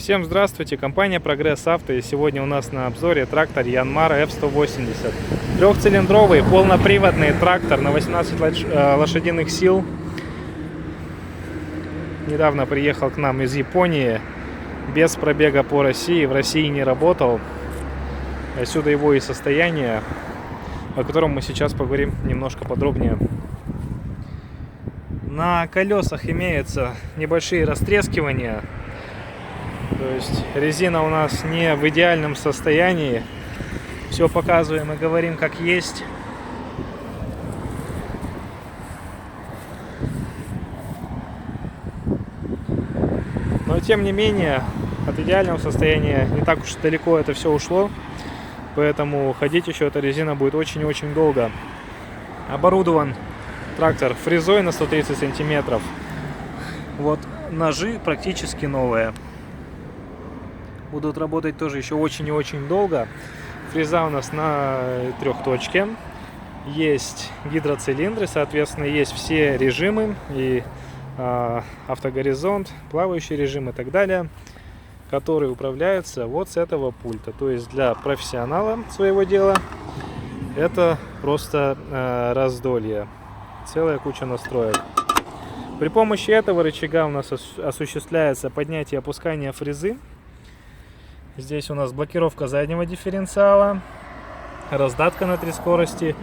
Всем здравствуйте, компания Прогресс Авто, и сегодня у нас на обзоре трактор Янмар F180. Трехцилиндровый полноприводный трактор на 18 лошадиных сил. Недавно приехал к нам из Японии, без пробега по России, в России не работал. Отсюда его и состояние, о котором мы сейчас поговорим немножко подробнее. На колесах имеются небольшие растрескивания. То есть резина у нас не в идеальном состоянии. Все показываем и говорим как есть. Но тем не менее, от идеального состояния не так уж далеко это все ушло. Поэтому ходить еще эта резина будет очень-очень долго. Оборудован трактор фрезой на 130 сантиметров. Вот ножи практически новые. Будут работать тоже еще очень и очень долго. Фреза у нас на трехточке. Есть гидроцилиндры, соответственно, есть все режимы. И автогоризонт, плавающий режим и так далее, которые управляются вот с этого пульта. То есть для профессионала своего дела это просто раздолье. Целая куча настроек. При помощи этого рычага у нас осуществляется поднятие и опускание фрезы. Здесь у нас блокировка заднего дифференциала, раздатка на 3 скорости,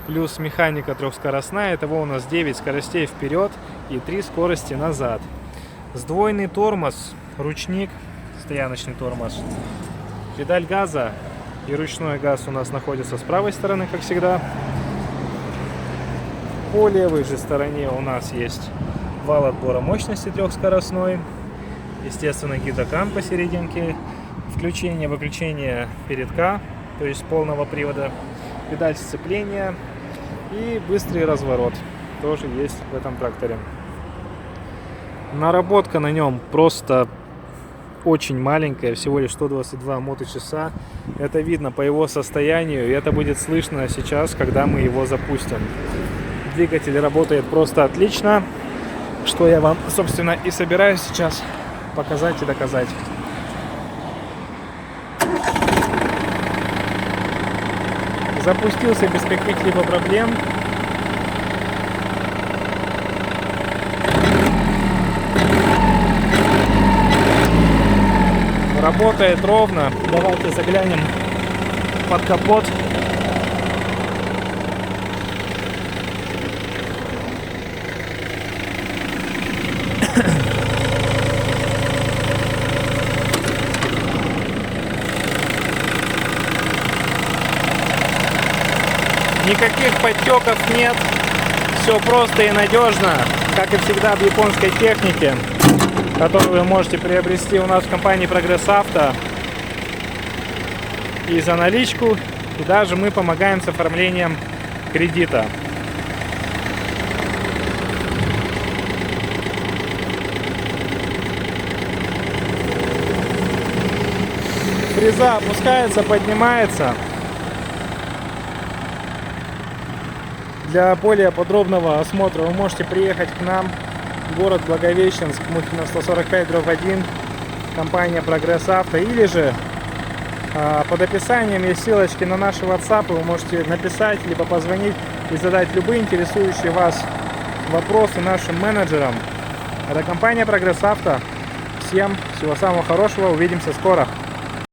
плюс механика трехскоростная. Итого у нас 9 скоростей вперед и 3 скорости назад. Сдвоенный тормоз, ручник, стояночный тормоз, педаль газа и ручной газ у нас находится с правой стороны, как всегда. По левой же стороне у нас есть вал отбора мощности трехскоростной, естественно гидрокран посерединке, включение-выключение передка, то есть полного привода, педаль сцепления и быстрый разворот тоже есть в этом тракторе. Наработка на нем просто очень маленькая, всего лишь 122 моточаса. Это видно по его состоянию, и это будет слышно сейчас, когда мы его запустим. Двигатель работает просто отлично, что я вам, собственно, и собираюсь сейчас показать и доказать. Запустился без каких-либо проблем. Работает ровно. Давайте заглянем под капот. Никаких подтеков нет, все просто и надежно, как и всегда в японской технике, которую вы можете приобрести у нас в компании Прогресс Авто и за наличку, и даже мы помогаем с оформлением кредита. Фреза опускается, поднимается. Для более подробного осмотра вы можете приехать к нам в город Благовещенск, Мухина 145/1, компания Прогресс Авто, или же под описанием есть ссылочки на наши WhatsApp, вы можете написать, либо позвонить и задать любые интересующие вас вопросы нашим менеджерам. Это компания Прогресс Авто. Всем всего самого хорошего, увидимся скоро.